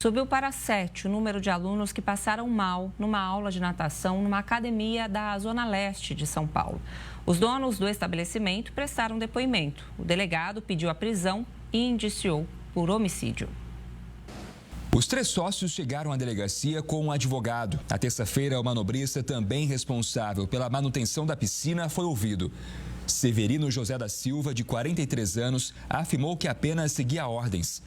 Subiu para 7 o número de alunos que passaram mal numa aula de natação numa academia da Zona Leste de São Paulo. Os donos do estabelecimento prestaram depoimento. O delegado pediu a prisão e indiciou por homicídio. Os 3 sócios chegaram à delegacia com um advogado. Na terça-feira, o manobrista, também responsável pela manutenção da piscina, foi ouvido. Severino José da Silva, de 43 anos, afirmou que apenas seguia ordens.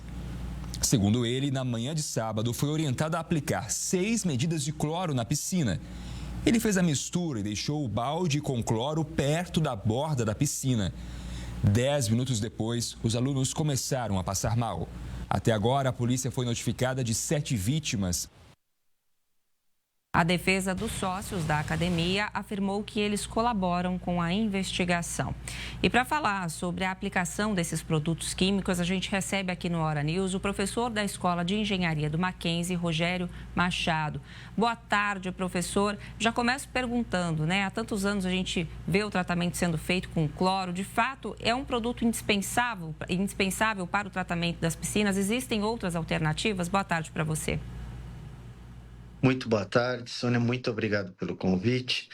Segundo ele, na manhã de sábado, foi orientado a aplicar 6 medidas de cloro na piscina. Ele fez a mistura e deixou o balde com cloro perto da borda da piscina. 10 minutos depois, os alunos começaram a passar mal. Até agora, a polícia foi notificada de 7 vítimas. A defesa dos sócios da academia afirmou que eles colaboram com a investigação. E para falar sobre a aplicação desses produtos químicos, a gente recebe aqui no Hora News o professor da Escola de Engenharia do Mackenzie, Rogério Machado. Boa tarde, professor. Já começo perguntando, né? Há tantos anos a gente vê o tratamento sendo feito com cloro. De fato, é um produto indispensável para o tratamento das piscinas? Existem outras alternativas? Boa tarde para você. Muito boa tarde, Sônia, muito obrigado pelo convite.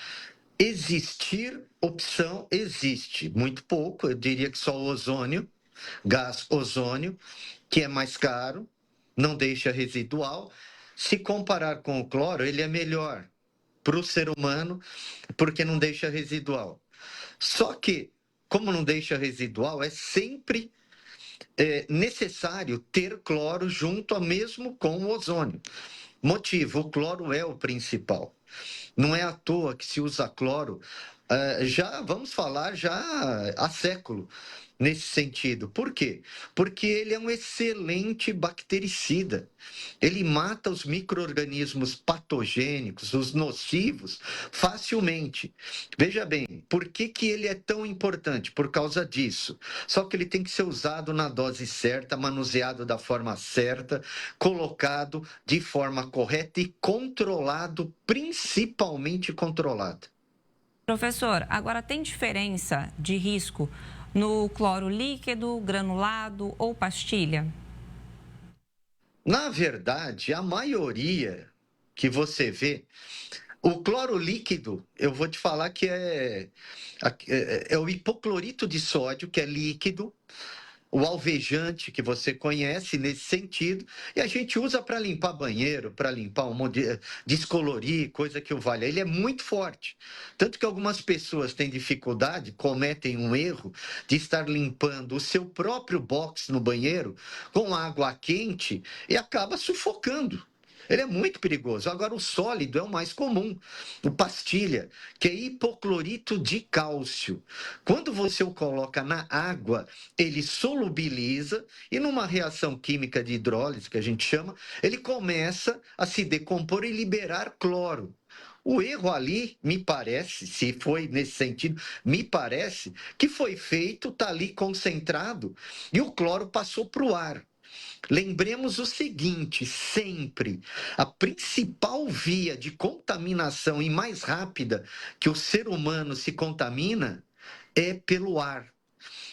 Existir opção existe, muito pouco, eu diria que só o ozônio, gás ozônio, que é mais caro, não deixa residual. Se comparar com o cloro, ele é melhor para o ser humano, porque não deixa residual. Só que, como não deixa residual, é sempre necessário ter cloro junto, mesmo com o ozônio. Motivo, o cloro é o principal. Não é à toa que se usa cloro, vamos falar há século, nesse sentido. Por quê? Porque ele é um excelente bactericida. Ele mata os micro-organismos patogênicos, os nocivos, facilmente. Veja bem, por que ele é tão importante? Por causa disso. Só que ele tem que ser usado na dose certa, manuseado da forma certa, colocado de forma correta e controlado, principalmente controlado. Professor, agora tem diferença de risco no cloro líquido, granulado ou pastilha? Na verdade, a maioria que você vê, o cloro líquido, eu vou te falar que é o hipoclorito de sódio, que é líquido, o alvejante que você conhece nesse sentido, e a gente usa para limpar banheiro, para limpar descolorir, coisa que o valha. Ele é muito forte. Tanto que algumas pessoas têm dificuldade, cometem um erro de estar limpando o seu próprio box no banheiro com água quente e acaba sufocando. Ele é muito perigoso. Agora, o sólido é o mais comum, o pastilha, que é hipoclorito de cálcio. Quando você o coloca na água, ele solubiliza e numa reação química de hidrólise, que a gente chama, ele começa a se decompor e liberar cloro. O erro ali, me parece, se foi nesse sentido, me parece que foi feito, está ali concentrado e o cloro passou para o ar. Lembremos o seguinte, sempre, a principal via de contaminação e mais rápida que o ser humano se contamina é pelo ar.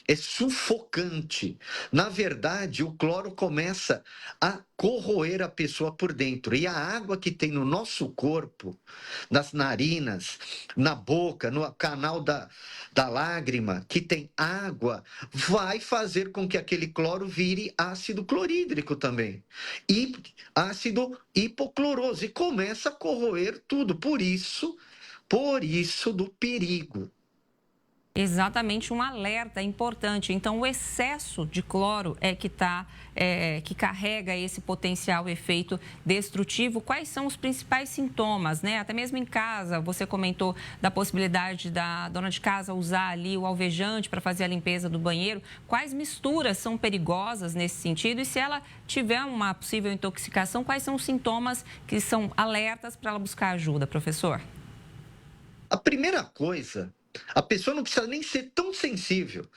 É sufocante. Na verdade, o cloro começa a corroer a pessoa por dentro. E a água que tem no nosso corpo, nas narinas, na boca, no canal da lágrima, que tem água, vai fazer com que aquele cloro vire ácido clorídrico também. E ácido hipocloroso. E começa a corroer tudo. Por isso do perigo. Exatamente, um alerta importante. Então, o excesso de cloro é que carrega esse potencial efeito destrutivo. Quais são os principais sintomas, né? Até mesmo em casa, você comentou da possibilidade da dona de casa usar ali o alvejante para fazer a limpeza do banheiro. Quais misturas são perigosas nesse sentido? E se ela tiver uma possível intoxicação, quais são os sintomas que são alertas para ela buscar ajuda, professor? A primeira coisa, a pessoa não precisa nem ser tão sensível.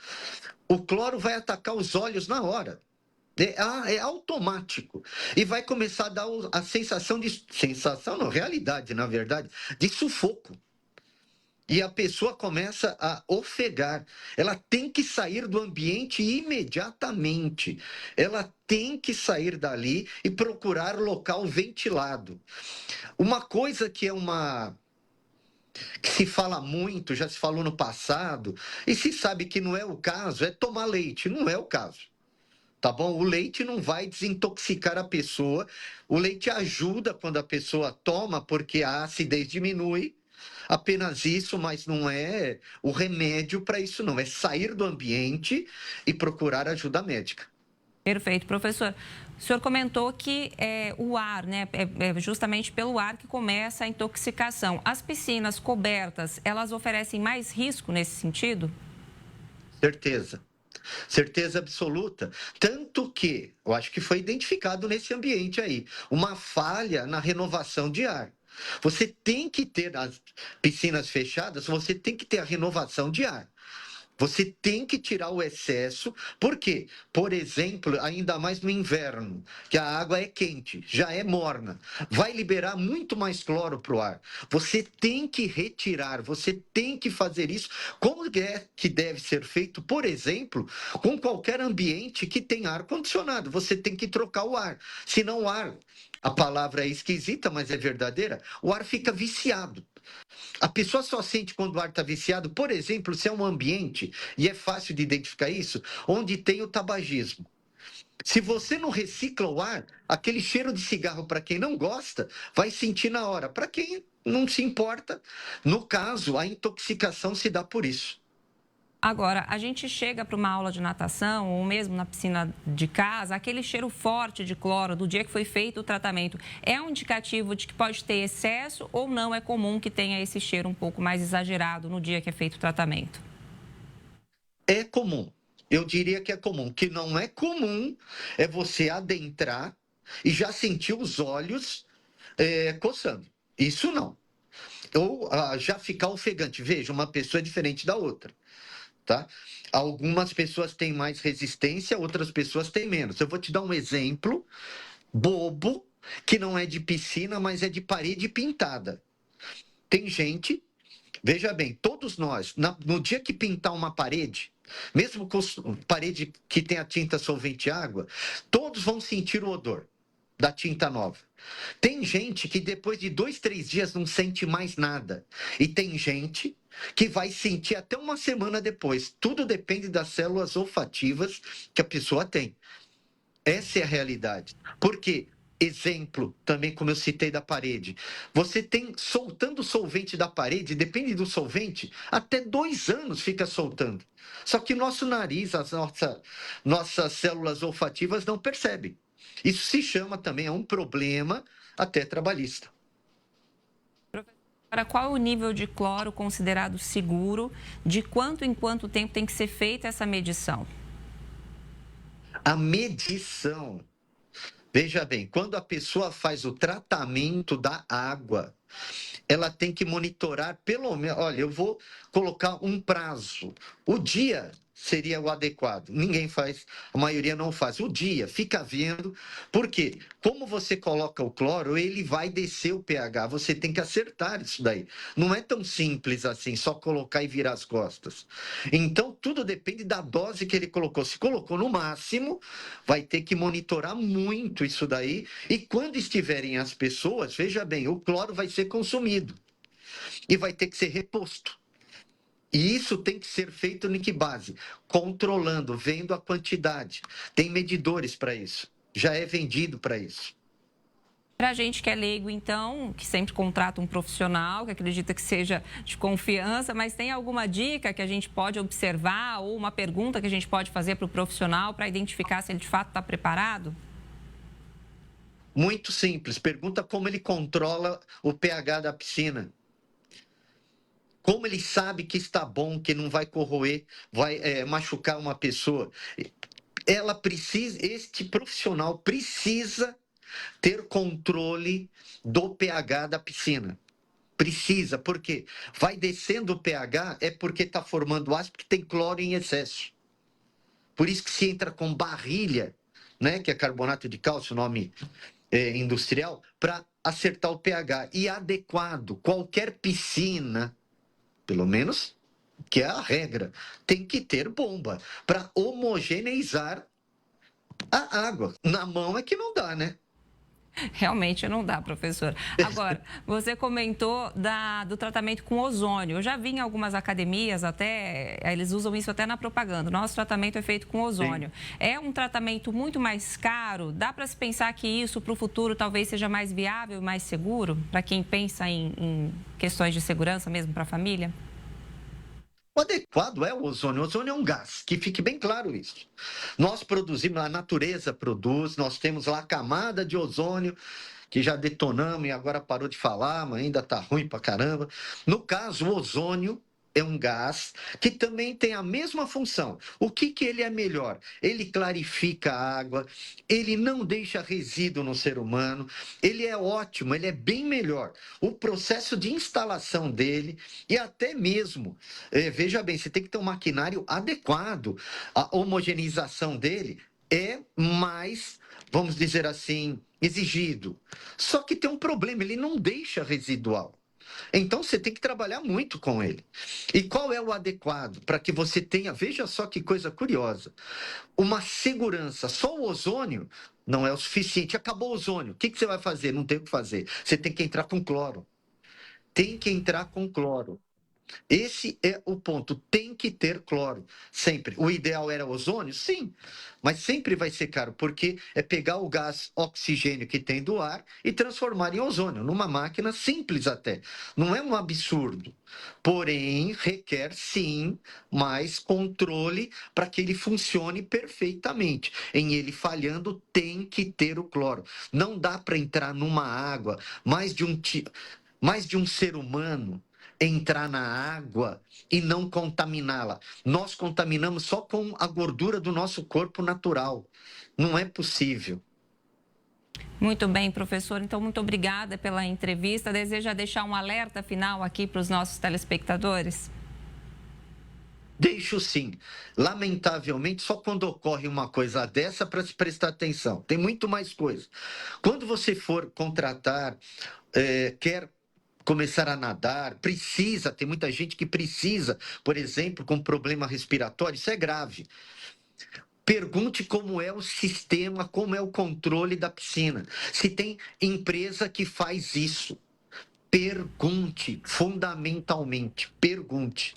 O cloro vai atacar os olhos na hora. É automático. E vai começar a dar a sensação não, realidade, na verdade, de sufoco. e a pessoa começa a ofegar. Ela tem que sair do ambiente imediatamente. Ela tem que sair dali e procurar local ventilado. Uma coisa que se fala muito, já se falou no passado, e se sabe que não é o caso, é tomar leite. Não é o caso. Tá bom? O leite não vai desintoxicar a pessoa. O leite ajuda quando a pessoa toma, porque a acidez diminui. Apenas isso, mas não é o remédio para isso, não. É sair do ambiente e procurar ajuda médica. Perfeito, professor. O senhor comentou que o ar, né, é justamente pelo ar que começa a intoxicação. As piscinas cobertas, elas oferecem mais risco nesse sentido? Certeza. Certeza absoluta. Tanto que, eu acho que foi identificado nesse ambiente aí, uma falha na renovação de ar. Você tem que ter as piscinas fechadas, você tem que ter a renovação de ar. Você tem que tirar o excesso, porque, por exemplo, ainda mais no inverno, que a água é quente, já é morna, vai liberar muito mais cloro para o ar. Você tem que retirar, você tem que fazer isso. Como é que deve ser feito, por exemplo, com qualquer ambiente que tem ar-condicionado? Você tem que trocar o ar, senão o ar, a palavra é esquisita, mas é verdadeira, o ar fica viciado. A pessoa só sente quando o ar está viciado, por exemplo, se é um ambiente, e é fácil de identificar isso, onde tem o tabagismo. Se você não recicla o ar, aquele cheiro de cigarro, para quem não gosta, vai sentir na hora. Para quem não se importa, no caso, a intoxicação se dá por isso. Agora, a gente chega para uma aula de natação ou mesmo na piscina de casa, aquele cheiro forte de cloro do dia que foi feito o tratamento, é um indicativo de que pode ter excesso ou não é comum que tenha esse cheiro um pouco mais exagerado no dia que é feito o tratamento? É comum. Eu diria que é comum. O que não é comum é você adentrar e já sentir os olhos coçando. Isso não. Ou já ficar ofegante. Veja, uma pessoa é diferente da outra. Tá? Algumas pessoas têm mais resistência, outras pessoas têm menos. Eu vou te dar um exemplo bobo, que não é de piscina, mas é de parede pintada. Tem gente, veja bem, todos nós, no dia que pintar uma parede, mesmo com parede que tem a tinta solvente água, todos vão sentir o odor da tinta nova. Tem gente que depois de 2, 3 dias não sente mais nada. E tem gente que vai sentir até uma semana depois. Tudo depende das células olfativas que a pessoa tem. Essa é a realidade. Porque, exemplo, também como eu citei da parede, você tem soltando o solvente da parede, depende do solvente, até 2 anos fica soltando. Só que nosso nariz, as nossas células olfativas não percebem. Isso se chama também, é um problema até trabalhista. Para qual é o nível de cloro considerado seguro? De quanto em quanto tempo tem que ser feita essa medição? A medição. Veja bem, quando a pessoa faz o tratamento da água, ela tem que monitorar pelo menos. Olha, eu vou colocar um prazo. O dia seria o adequado. Ninguém faz, a maioria não faz. O dia, fica vendo, porque como você coloca o cloro, ele vai descer o pH. Você tem que acertar isso daí. Não é tão simples assim, só colocar e virar as costas. Então, tudo depende da dose que ele colocou. Se colocou no máximo, vai ter que monitorar muito isso daí. E quando estiverem as pessoas, veja bem, o cloro vai ser consumido e vai ter que ser reposto. E isso tem que ser feito em que base? Controlando, vendo a quantidade. Tem medidores para isso. Já é vendido para isso. Para a gente que é leigo, então, que sempre contrata um profissional, que acredita que seja de confiança, mas tem alguma dica que a gente pode observar ou uma pergunta que a gente pode fazer para o profissional para identificar se ele de fato está preparado? Muito simples. Pergunta como ele controla o pH da piscina. Como ele sabe que está bom, que não vai corroer, vai machucar uma pessoa. Ela precisa, este profissional precisa ter controle do pH da piscina. Precisa, porque vai descendo o pH é porque está formando ácido, porque tem cloro em excesso. Por isso que se entra com barrilha, né, que é carbonato de cálcio, nome industrial, para acertar o pH. E adequado, qualquer piscina pelo menos que é a regra. Tem que ter bomba para homogeneizar a água. Na mão é que não dá, né? Realmente não dá, professor. Agora, você comentou do tratamento com ozônio. Eu já vi em algumas academias, até eles usam isso até na propaganda. Nosso tratamento é feito com ozônio. Sim. É um tratamento muito mais caro? Dá para se pensar que isso para o futuro talvez seja mais viável e mais seguro para quem pensa em questões de segurança mesmo para a família? O adequado é o ozônio. O ozônio é um gás, que fique bem claro isso. Nós produzimos, a natureza produz, nós temos lá a camada de ozônio, que já detonamos e agora parou de falar, mas ainda está ruim pra caramba. No caso, o ozônio é um gás que também tem a mesma função. O que ele é melhor? Ele clarifica a água, ele não deixa resíduo no ser humano, ele é ótimo, ele é bem melhor. O processo de instalação dele e até mesmo, veja bem, você tem que ter um maquinário adequado. A homogeneização dele é mais, vamos dizer assim, exigido. Só que tem um problema, ele não deixa residual. Então você tem que trabalhar muito com ele. E qual é o adequado para que você tenha, veja só que coisa curiosa, uma segurança. Só o ozônio não é o suficiente. Acabou o ozônio. O que você vai fazer? Não tem o que fazer. Você tem que entrar com cloro. Tem que entrar com cloro. Esse é o ponto, tem que ter cloro, sempre. O ideal era ozônio? Sim, mas sempre vai ser caro, porque é pegar o gás oxigênio que tem do ar e transformar em ozônio, numa máquina simples até. Não é um absurdo, porém requer sim mais controle para que ele funcione perfeitamente. Em ele falhando, tem que ter o cloro. Não dá para entrar numa água, mais de um ser humano entrar na água e não contaminá-la. Nós contaminamos só com a gordura do nosso corpo natural. Não é possível. Muito bem, professor. Então, muito obrigada pela entrevista. Deseja deixar um alerta final aqui para os nossos telespectadores? Deixo sim. Lamentavelmente, só quando ocorre uma coisa dessa para se prestar atenção. Tem muito mais coisa. Quando você for contratar, quer começar a nadar, tem muita gente que precisa, por exemplo, com problema respiratório, isso é grave. Pergunte como é o sistema, como é o controle da piscina. Se tem empresa que faz isso. Pergunte, fundamentalmente, pergunte.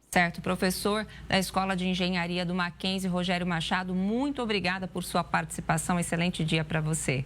Certo, professor da Escola de Engenharia do Mackenzie, Rogério Machado, muito obrigada por sua participação. Excelente dia para você.